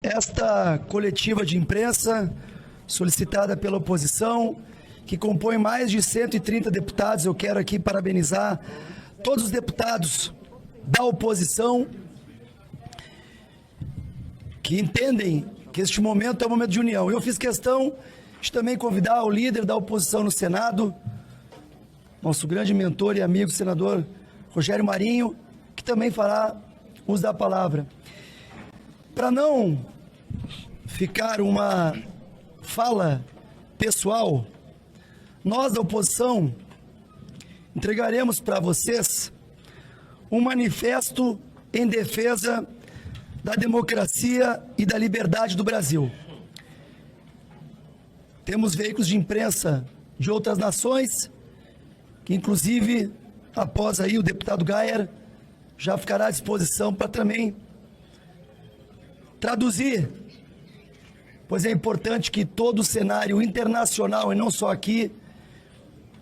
Esta coletiva de imprensa, solicitada pela oposição, que compõe mais de 130 deputados, eu quero aqui parabenizar todos os deputados da oposição que entendem que este momento é um momento de união. Eu fiz questão de também convidar o líder da oposição no Senado, nosso grande mentor e amigo, senador Rogério Marinho, que também fará uso da palavra. Para não ficar uma fala pessoal, nós da oposição entregaremos para vocês um manifesto em defesa da democracia e da liberdade do Brasil. Temos veículos de imprensa de outras nações, que inclusive, após aí o deputado Gayer, já ficará à disposição para também traduzir, pois é importante que todo o cenário internacional, e não só aqui,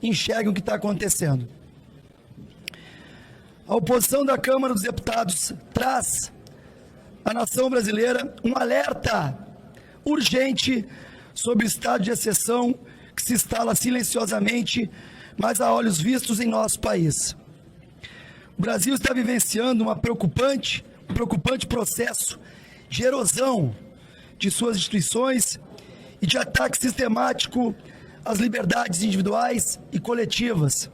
enxergue o que está acontecendo. A oposição da Câmara dos Deputados traz à nação brasileira um alerta urgente sobre o estado de exceção que se instala silenciosamente, mas a olhos vistos em nosso país. O Brasil está vivenciando um preocupante processo de erosão de suas instituições e de ataque sistemático às liberdades individuais e coletivas.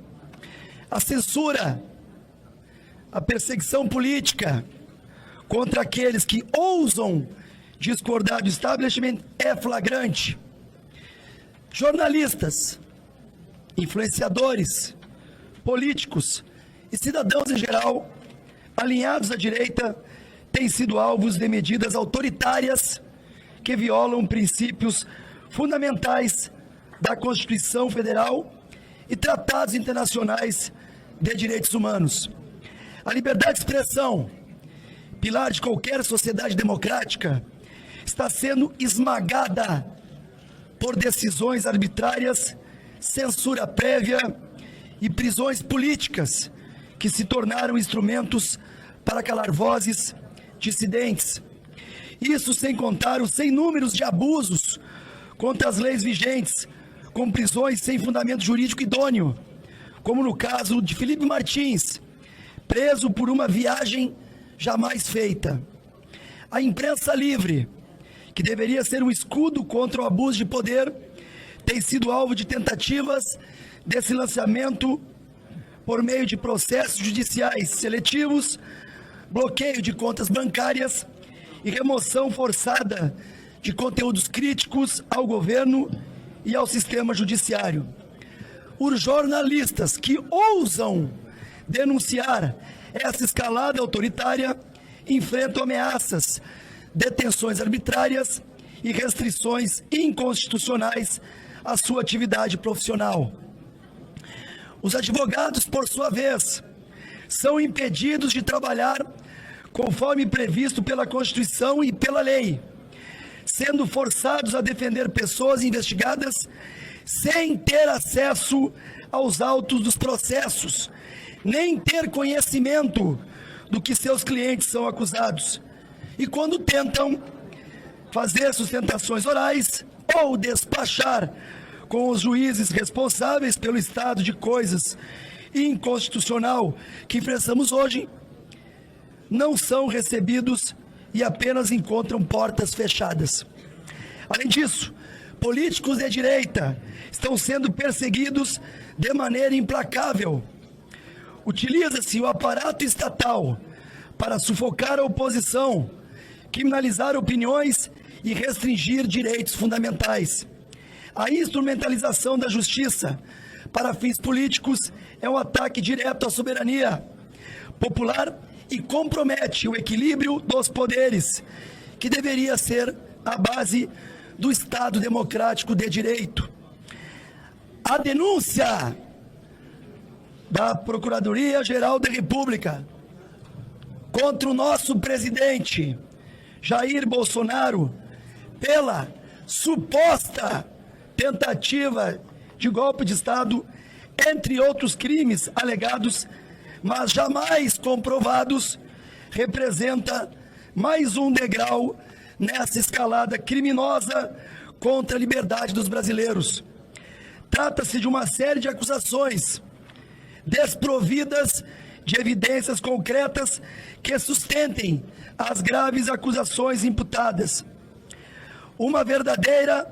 A censura, a perseguição política contra aqueles que ousam discordar do establishment é flagrante. Jornalistas, influenciadores, políticos e cidadãos em geral, alinhados à direita, têm sido alvos de medidas autoritárias que violam princípios fundamentais da Constituição Federal e tratados internacionais de direitos humanos. A liberdade de expressão, pilar de qualquer sociedade democrática, está sendo esmagada por decisões arbitrárias, censura prévia e prisões políticas que se tornaram instrumentos para calar vozes dissidentes. Isso sem contar os sem números de abusos contra as leis vigentes, com prisões sem fundamento jurídico idôneo, como no caso de Felipe Martins, preso por uma viagem jamais feita. A imprensa livre, que deveria ser um escudo contra o abuso de poder, tem sido alvo de tentativas de silenciamento por meio de processos judiciais seletivos, bloqueio de contas bancárias e remoção forçada de conteúdos críticos ao governo e ao sistema judiciário. Os jornalistas que ousam denunciar essa escalada autoritária enfrentam ameaças, detenções arbitrárias e restrições inconstitucionais à sua atividade profissional. Os advogados, por sua vez, são impedidos de trabalhar conforme previsto pela Constituição e pela lei, sendo forçados a defender pessoas investigadas sem ter acesso aos autos dos processos, nem ter conhecimento do que seus clientes são acusados. E quando tentam fazer sustentações orais ou despachar com os juízes responsáveis pelo estado de coisas inconstitucional que enfrentamos hoje, não são recebidos e apenas encontram portas fechadas. Além disso, políticos de direita estão sendo perseguidos de maneira implacável. Utiliza-se o aparato estatal para sufocar a oposição, criminalizar opiniões e restringir direitos fundamentais. A instrumentalização da justiça para fins políticos é um ataque direto à soberania popular e compromete o equilíbrio dos poderes, que deveria ser a base do Estado democrático de direito. A denúncia da Procuradoria-Geral da República contra o nosso presidente Jair Bolsonaro pela suposta tentativa de golpe de Estado, entre outros crimes alegados, mas jamais comprovados, representa mais um degrau nessa escalada criminosa contra a liberdade dos brasileiros. Trata-se de uma série de acusações desprovidas de evidências concretas que sustentem as graves acusações imputadas. Uma verdadeira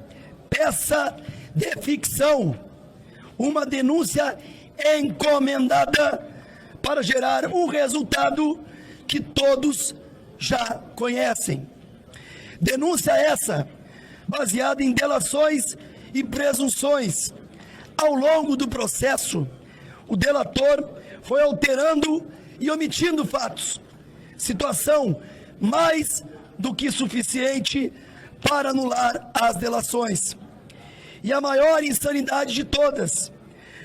peça de ficção, uma denúncia encomendada para gerar um resultado que todos já conhecem. Denúncia essa baseada em delações e presunções. Ao longo do processo, o delator foi alterando e omitindo fatos, situação mais do que suficiente para anular as delações. E a maior insanidade de todas,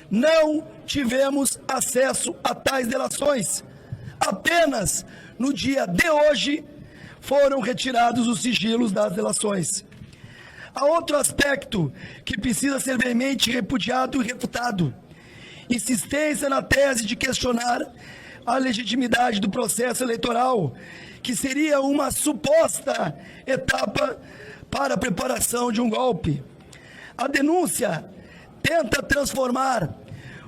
não tivemos acesso a tais delações. Apenas no dia de hoje foram retirados os sigilos das delações. Há outro aspecto que precisa ser veemente repudiado e refutado: insistência na tese de questionar a legitimidade do processo eleitoral, que seria uma suposta etapa para a preparação de um golpe. A denúncia tenta transformar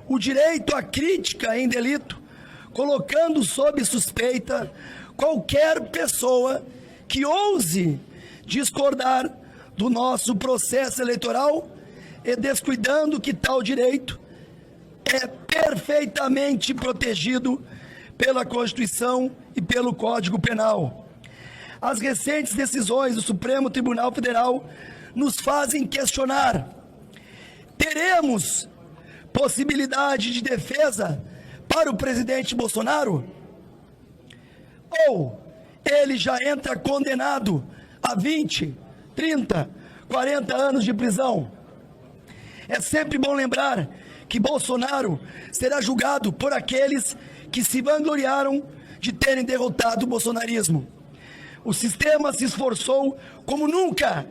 o direito à crítica em delito, colocando sob suspeita qualquer pessoa que ouse discordar do nosso processo eleitoral e descuidando que tal direito é perfeitamente protegido pela Constituição e pelo Código Penal. As recentes decisões do Supremo Tribunal Federal nos fazem questionar: teremos possibilidade de defesa para o presidente Bolsonaro? Ou ele já entra condenado a 20, 30, 40 anos de prisão? É sempre bom lembrar que Bolsonaro será julgado por aqueles que se vangloriaram de terem derrotado o bolsonarismo. O sistema se esforçou como nunca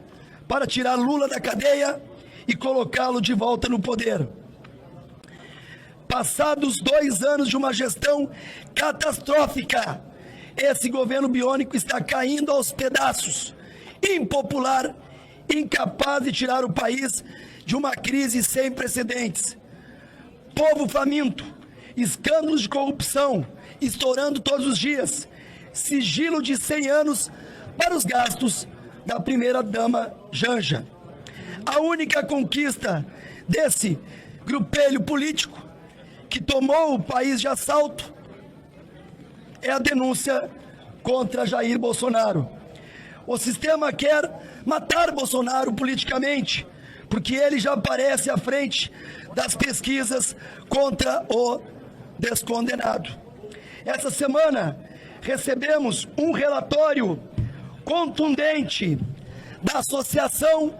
para tirar Lula da cadeia e colocá-lo de volta no poder. Passados 2 anos de uma gestão catastrófica, esse governo biônico está caindo aos pedaços, impopular, incapaz de tirar o país de uma crise sem precedentes. Povo faminto, escândalos de corrupção estourando todos os dias, sigilo de 100 anos para os gastos da primeira-dama Janja. A única conquista desse grupelho político que tomou o país de assalto é a denúncia contra Jair Bolsonaro. O sistema quer matar Bolsonaro politicamente, porque ele já aparece à frente das pesquisas contra o descondenado. Essa semana recebemos um relatório contundente da Associação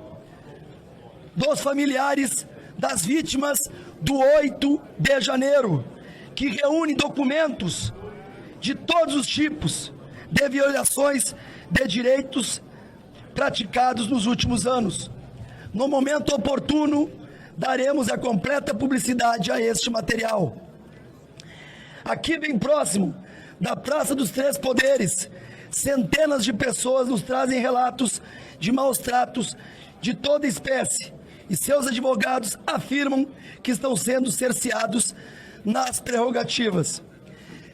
dos Familiares das Vítimas do 8 de janeiro, que reúne documentos de todos os tipos de violações de direitos praticados nos últimos anos. No momento oportuno, daremos a completa publicidade a este material. Aqui bem próximo da Praça dos Três Poderes, centenas de pessoas nos trazem relatos de maus tratos de toda espécie e seus advogados afirmam que estão sendo cerceados nas prerrogativas.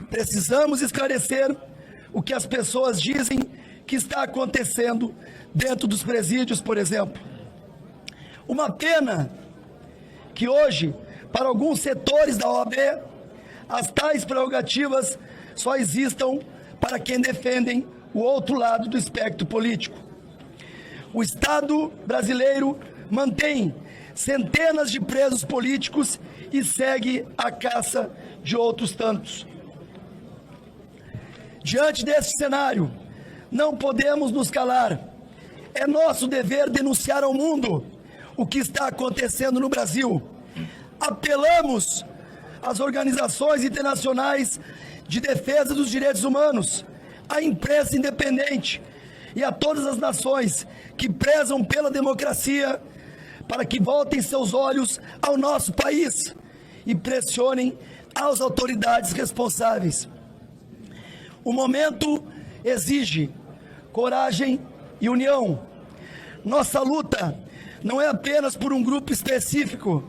Precisamos esclarecer o que as pessoas dizem que está acontecendo dentro dos presídios, por exemplo. Uma pena que hoje, para alguns setores da OAB, as tais prerrogativas só existam para quem defendem o outro lado do espectro político. O Estado brasileiro mantém centenas de presos políticos e segue a caça de outros tantos. Diante desse cenário, não podemos nos calar. É nosso dever denunciar ao mundo o que está acontecendo no Brasil. Apelamos às organizações internacionais de defesa dos direitos humanos, à imprensa independente e a todas as nações que prezam pela democracia para que voltem seus olhos ao nosso país e pressionem as autoridades responsáveis. O momento exige coragem e união. Nossa luta não é apenas por um grupo específico,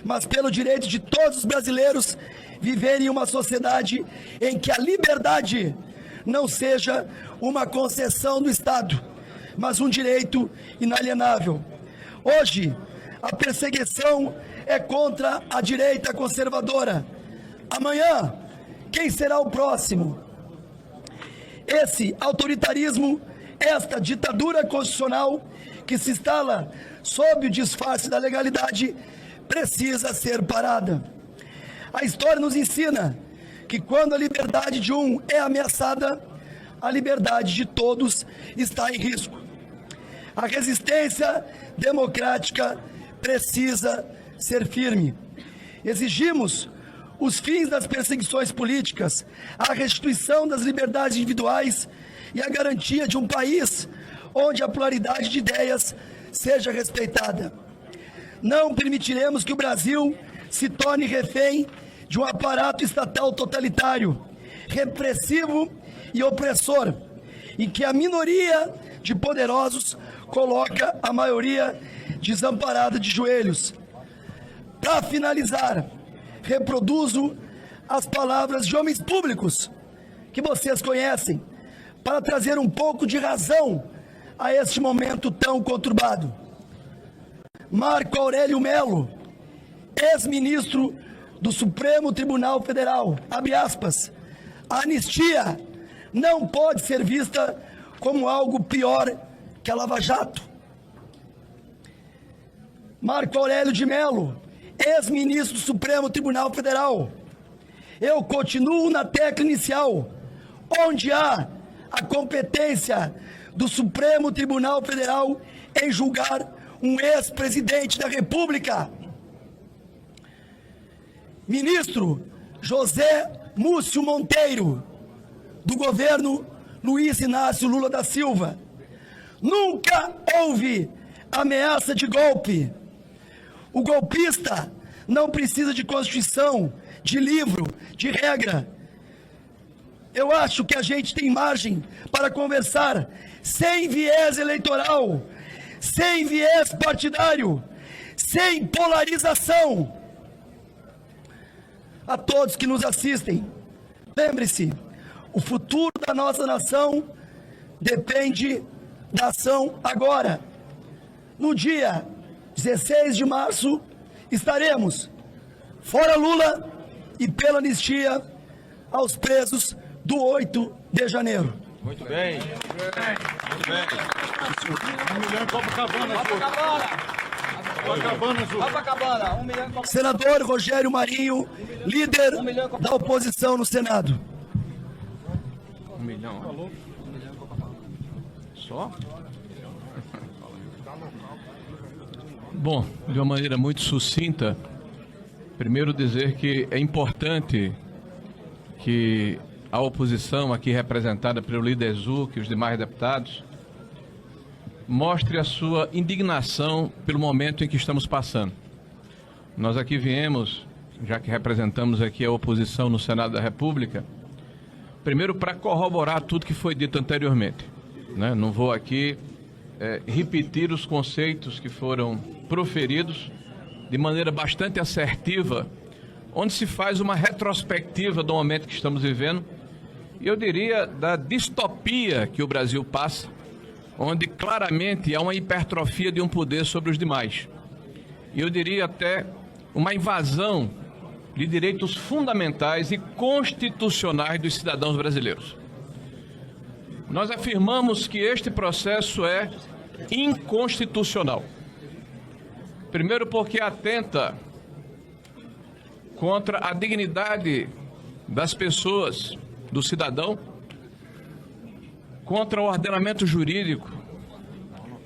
mas pelo direito de todos os brasileiros viverem em uma sociedade em que a liberdade não seja uma concessão do Estado, mas um direito inalienável. Hoje, a perseguição é contra a direita conservadora. Amanhã, quem será o próximo? Esse autoritarismo, esta ditadura constitucional que se instala sob o disfarce da legalidade, precisa ser parada. A história nos ensina que quando a liberdade de um é ameaçada, a liberdade de todos está em risco. A resistência democrática precisa ser firme. Exigimos os fins das perseguições políticas, a restituição das liberdades individuais e a garantia de um país onde a pluralidade de ideias seja respeitada. Não permitiremos que o Brasil se torne refém de um aparato estatal totalitário, repressivo e opressor, em que a minoria de poderosos coloca a maioria desamparada de joelhos. Para finalizar, reproduzo as palavras de homens públicos que vocês conhecem, para trazer um pouco de razão a este momento tão conturbado. Marco Aurélio Melo, ex-ministro do Supremo Tribunal Federal, abre aspas, a anistia não pode ser vista como algo pior que a Lava Jato. Marco Aurélio de Melo, ex-ministro do Supremo Tribunal Federal, eu continuo na tecla inicial, onde há a competência do Supremo Tribunal Federal em julgar um ex-presidente da República. Ministro José Múcio Monteiro, do governo Luiz Inácio Lula da Silva. Nunca houve ameaça de golpe. O golpista não precisa de Constituição, de livro, de regra. Eu acho que a gente tem margem para conversar sem viés eleitoral, sem viés partidário, sem polarização. A todos que nos assistem, lembre-se, o futuro da nossa nação depende da ação agora. No dia 16 de março, estaremos fora Lula e pela anistia aos presos do 8 de janeiro. Muito bem. Muito bem. Copacabana, 1 milhão de Senador Rogério Marinho, líder da oposição no Senado. 1 milhão. Só? Bom, de uma maneira muito sucinta, primeiro dizer que é importante que a oposição, aqui representada pelo líder Zuc e os demais deputados, mostre a sua indignação pelo momento em que estamos passando. Nós aqui viemos, já que representamos aqui a oposição no Senado da República, primeiro para corroborar tudo que foi dito anteriormente, né? Não vou aqui repetir os conceitos que foram proferidos de maneira bastante assertiva, onde se faz uma retrospectiva do momento que estamos vivendo, e eu diria da distopia que o Brasil passa, onde claramente há uma hipertrofia de um poder sobre os demais. E eu diria até uma invasão de direitos fundamentais e constitucionais dos cidadãos brasileiros. Nós afirmamos que este processo é inconstitucional. Primeiro porque atenta contra a dignidade das pessoas, do cidadão, contra o ordenamento jurídico,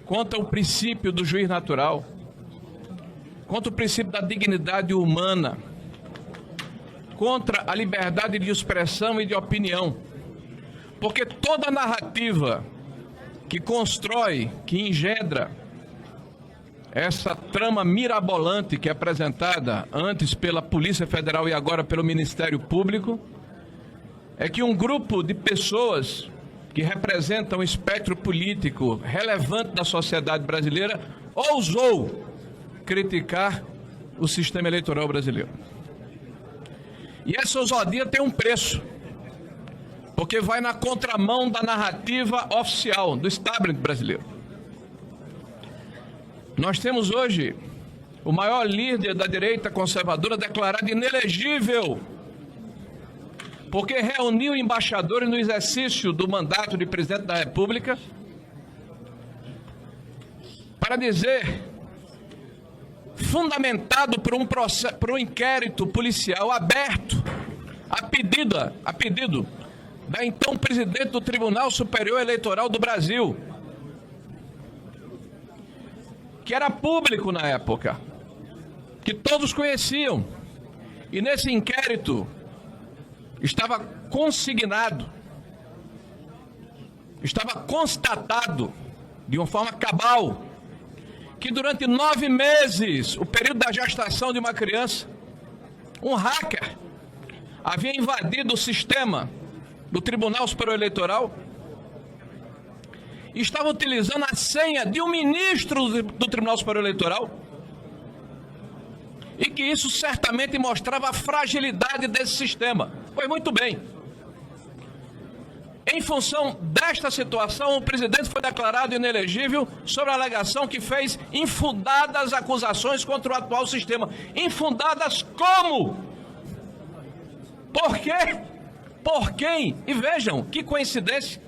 contra o princípio do juiz natural, contra o princípio da dignidade humana, contra a liberdade de expressão e de opinião. Porque toda narrativa que constrói, que engendra essa trama mirabolante que é apresentada antes pela Polícia Federal e agora pelo Ministério Público, é que um grupo de pessoas que representa um espectro político relevante da sociedade brasileira, ousou criticar o sistema eleitoral brasileiro. E essa ousadia tem um preço, porque vai na contramão da narrativa oficial do establishment brasileiro. Nós temos hoje o maior líder da direita conservadora declarado inelegível, porque reuniu embaixadores no exercício do mandato de presidente da República para dizer, fundamentado por um inquérito policial aberto, a pedido da então presidente do Tribunal Superior Eleitoral do Brasil, que era público na época, que todos conheciam, e nesse inquérito estava consignado, estava constatado de uma forma cabal, que durante 9 meses, o período da gestação de uma criança, um hacker havia invadido o sistema do Tribunal Superior Eleitoral e estava utilizando a senha de um ministro do Tribunal Superior Eleitoral, e que isso certamente mostrava a fragilidade desse sistema. Pois muito bem, em função desta situação, o presidente foi declarado inelegível sobre a alegação que fez infundadas acusações contra o atual sistema. Infundadas como? Por quê? Por quem? E vejam, que coincidência.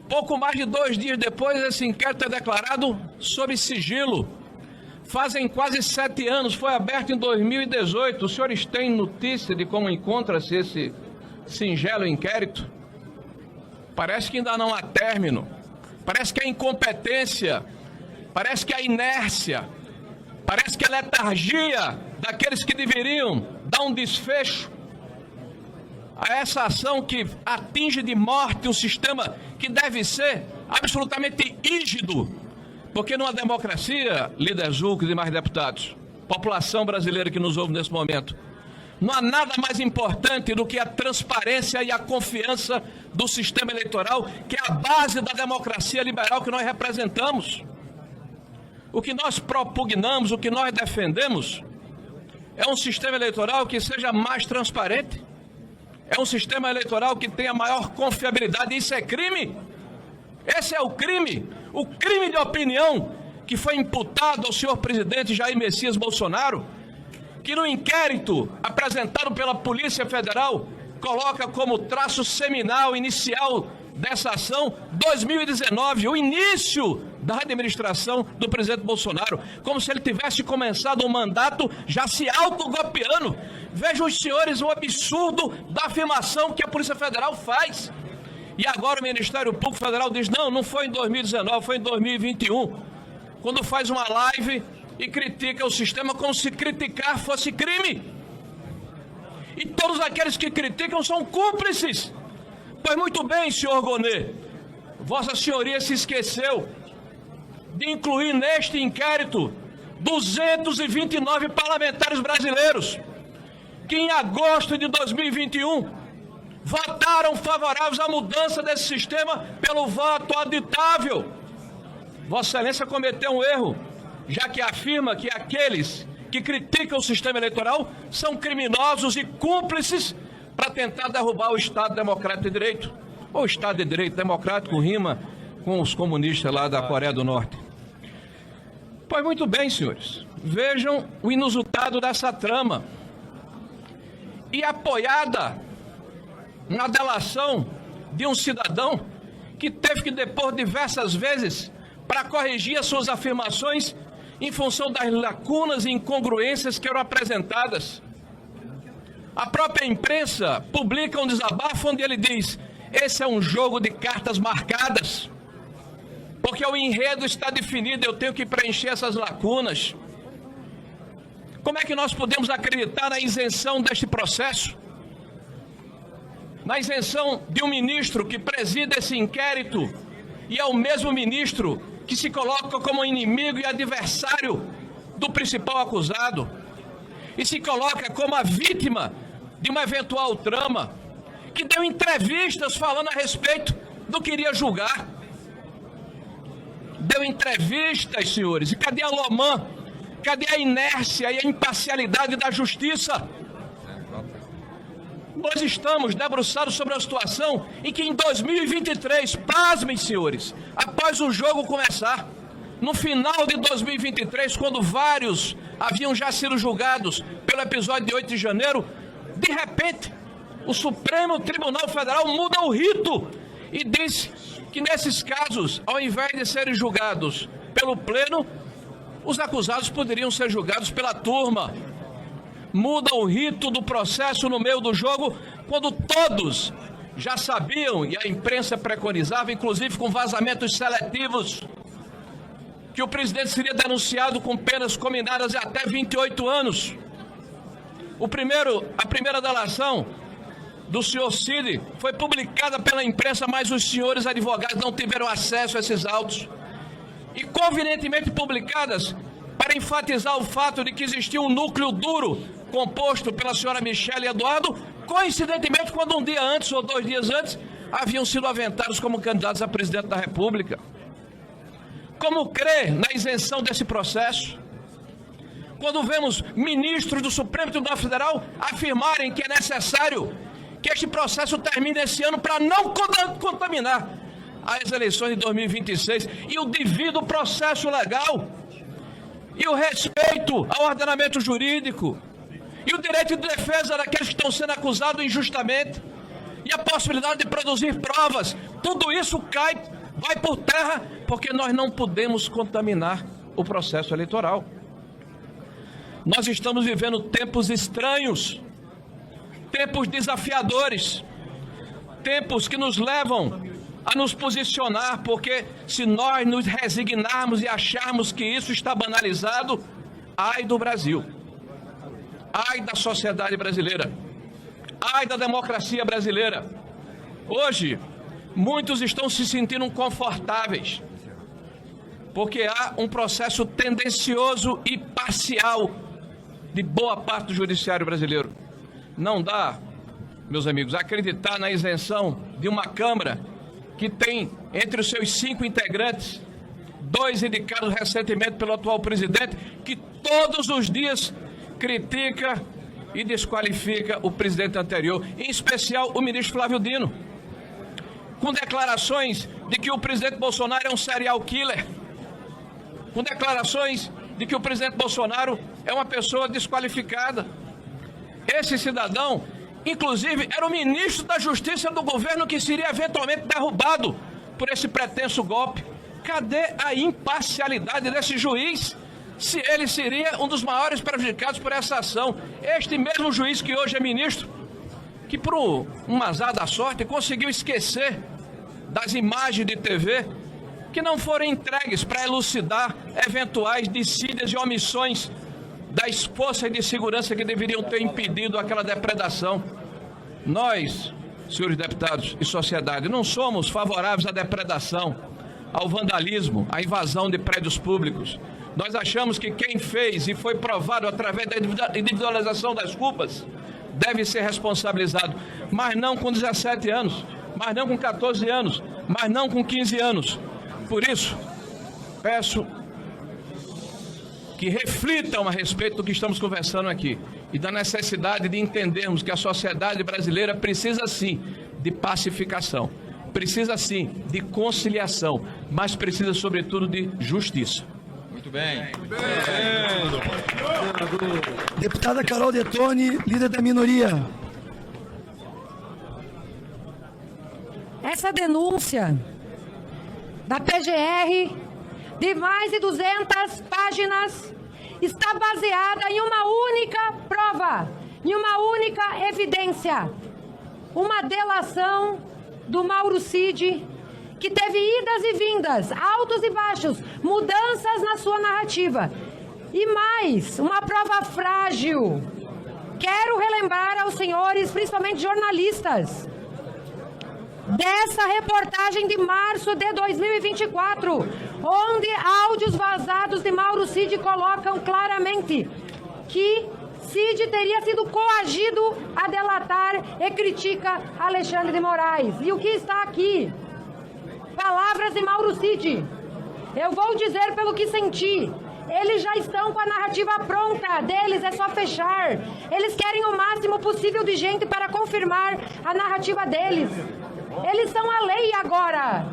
Pouco mais de 2 dias depois, esse inquérito é declarado sob sigilo. Fazem quase 7 anos, foi aberto em 2018. Os senhores têm notícia de como encontra-se esse singelo inquérito? Parece que ainda não há término. Parece que a incompetência, parece que a inércia, parece que a letargia daqueles que deveriam dar um desfecho a essa ação que atinge de morte um sistema que deve ser absolutamente rígido. Porque numa democracia, líder Zulco e demais deputados, população brasileira que nos ouve nesse momento, não há nada mais importante do que a transparência e a confiança do sistema eleitoral, que é a base da democracia liberal que nós representamos. O que nós propugnamos, o que nós defendemos, é um sistema eleitoral que seja mais transparente, é um sistema eleitoral que tenha maior confiabilidade. Isso é crime? Esse é o crime de opinião que foi imputado ao senhor presidente Jair Messias Bolsonaro, que no inquérito apresentado pela Polícia Federal coloca como traço seminal inicial dessa ação 2019, o início da administração do presidente Bolsonaro, como se ele tivesse começado um mandato já se autogolpeando. Vejam os senhores o absurdo da afirmação que a Polícia Federal faz. E agora o Ministério Público Federal diz, não foi em 2019, foi em 2021, quando faz uma live e critica o sistema como se criticar fosse crime. E todos aqueles que criticam são cúmplices. Pois muito bem, senhor Gonet, Vossa Senhoria se esqueceu de incluir neste inquérito 229 parlamentares brasileiros que em agosto de 2021 votaram favoráveis à mudança desse sistema pelo voto auditável. Vossa Excelência cometeu um erro, já que afirma que aqueles que criticam o sistema eleitoral são criminosos e cúmplices para tentar derrubar o Estado Democrático de Direito. Ou Estado de Direito Democrático rima com os comunistas lá da Coreia do Norte. Pois muito bem, senhores, vejam o inusitado dessa trama. E apoiada na delação de um cidadão que teve que depor diversas vezes para corrigir as suas afirmações em função das lacunas e incongruências que eram apresentadas. A própria imprensa publica um desabafo onde ele diz: esse é um jogo de cartas marcadas, porque o enredo está definido, eu tenho que preencher essas lacunas. Como é que nós podemos acreditar na isenção deste processo? Na isenção de um ministro que preside esse inquérito e é o mesmo ministro que se coloca como inimigo e adversário do principal acusado e se coloca como a vítima de uma eventual trama, que deu entrevistas falando a respeito do que iria julgar. Deu entrevistas, senhores. E cadê a Lomã? Cadê a inércia e a imparcialidade da justiça? Nós estamos debruçados sobre a situação em que em 2023, pasmem, senhores, após o jogo começar, no final de 2023, quando vários haviam já sido julgados pelo episódio de 8 de janeiro, de repente, o Supremo Tribunal Federal muda o rito e diz que nesses casos, ao invés de serem julgados pelo Pleno, os acusados poderiam ser julgados pela turma. Muda o rito do processo no meio do jogo, quando todos já sabiam, e a imprensa preconizava, inclusive com vazamentos seletivos, que o presidente seria denunciado com penas combinadas de até 28 anos. A primeira delação do senhor Cid foi publicada pela imprensa, mas os senhores advogados não tiveram acesso a esses autos. E convenientemente publicadas para enfatizar o fato de que existia um núcleo duro composto pela senhora Michele Eduardo, coincidentemente quando um dia antes ou 2 dias antes haviam sido aventados como candidatos a presidente da República. Como crer na isenção desse processo? Quando vemos ministros do Supremo Tribunal Federal afirmarem que é necessário que este processo termine esse ano para não contaminar as eleições de 2026 e o devido processo legal e o respeito ao ordenamento jurídico e o direito de defesa daqueles que estão sendo acusados injustamente e a possibilidade de produzir provas, tudo isso vai por terra, porque nós não podemos contaminar o processo eleitoral. Nós estamos vivendo tempos estranhos, tempos desafiadores, tempos que nos levam a nos posicionar, porque se nós nos resignarmos e acharmos que isso está banalizado, ai do Brasil, ai da sociedade brasileira, ai da democracia brasileira. Hoje, muitos estão se sentindo confortáveis, porque há um processo tendencioso e parcial de boa parte do judiciário brasileiro. Não dá, meus amigos, acreditar na isenção de uma Câmara que tem entre os seus 5 integrantes, 2 indicados recentemente pelo atual presidente, que todos os dias critica e desqualifica o presidente anterior, em especial o ministro Flávio Dino, com declarações de que o presidente Bolsonaro é um serial killer, com declarações de que o presidente Bolsonaro é uma pessoa desqualificada. Esse cidadão, inclusive, era o ministro da Justiça do governo que seria eventualmente derrubado por esse pretenso golpe. Cadê a imparcialidade desse juiz, se ele seria um dos maiores prejudicados por essa ação? Este mesmo juiz que hoje é ministro, que por um azar da sorte conseguiu esquecer das imagens de TV que não foram entregues para elucidar eventuais dissídias e omissões das forças de segurança que deveriam ter impedido aquela depredação. Nós, senhores deputados e sociedade, não somos favoráveis à depredação, ao vandalismo, à invasão de prédios públicos. Nós achamos que quem fez e foi provado através da individualização das culpas deve ser responsabilizado, mas não com 17 anos, mas não com 14 anos, mas não com 15 anos. Por isso, peço que reflitam a respeito do que estamos conversando aqui e da necessidade de entendermos que a sociedade brasileira precisa sim de pacificação, precisa sim de conciliação, mas precisa sobretudo de justiça. Muito bem. Deputada Carol Detoni, líder da minoria. Essa denúncia da PGR de mais de 200 páginas está baseada em uma única prova, em uma única evidência. Uma delação do Mauro Cid, que teve idas e vindas, altos e baixos, mudanças na sua narrativa. E mais, uma prova frágil. Quero relembrar aos senhores, principalmente jornalistas, dessa reportagem de março de 2024, onde áudios vazados de Mauro Cid colocam claramente que Cid teria sido coagido a delatar e critica Alexandre de Moraes. E o que está aqui? Palavras de Mauro Cid. Eu vou dizer pelo que senti. Eles já estão com a narrativa pronta deles, é só fechar. Eles querem o máximo possível de gente para confirmar a narrativa deles. Eles são a lei agora.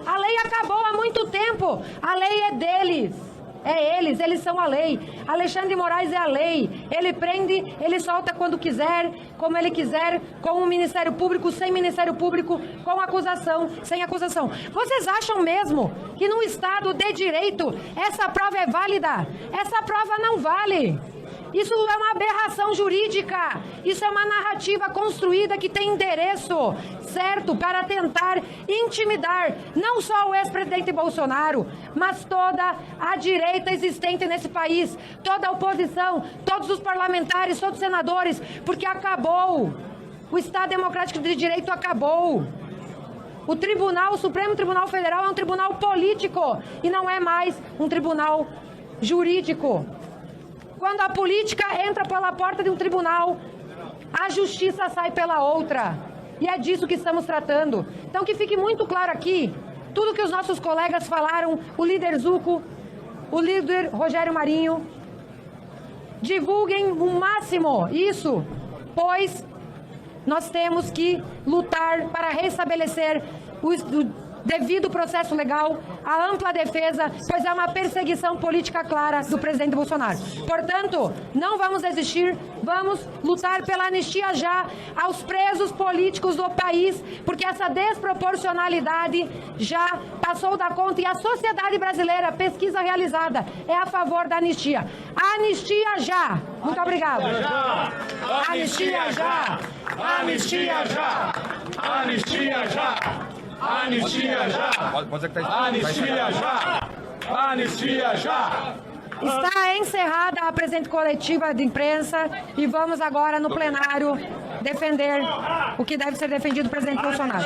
A lei acabou há muito tempo. A lei é deles. É eles são a lei. Alexandre de Moraes é a lei. Ele prende, ele solta quando quiser, como ele quiser, com o Ministério Público, sem Ministério Público, com acusação, sem acusação. Vocês acham mesmo que num Estado de direito essa prova é válida? Essa prova não vale. Isso é uma aberração jurídica. Isso é uma narrativa construída que tem endereço certo para tentar intimidar não só o ex-presidente Bolsonaro, mas toda a direita existente nesse país, toda a oposição, todos os parlamentares, todos os senadores, porque acabou. O Estado Democrático de Direito acabou. O Tribunal, o Supremo Tribunal Federal é um tribunal político e não é mais um tribunal jurídico. Quando a política entra pela porta de um tribunal, a justiça sai pela outra. E é disso que estamos tratando. Então que fique muito claro aqui, tudo que os nossos colegas falaram, o líder Zucco, o líder Rogério Marinho, divulguem o máximo isso, pois nós temos que lutar para restabelecer o devido processo legal, a ampla defesa, pois é uma perseguição política clara do presidente Bolsonaro. Portanto, não vamos desistir, vamos lutar pela anistia já aos presos políticos do país, porque essa desproporcionalidade já passou da conta e a sociedade brasileira, pesquisa realizada, é a favor da anistia. Anistia já! Muito obrigado. Anistia já! Anistia já! Anistia já! Anistia já! Anistia já! Anistia já! Está encerrada a presente coletiva de imprensa e vamos agora no plenário defender o que deve ser defendido do presidente Bolsonaro.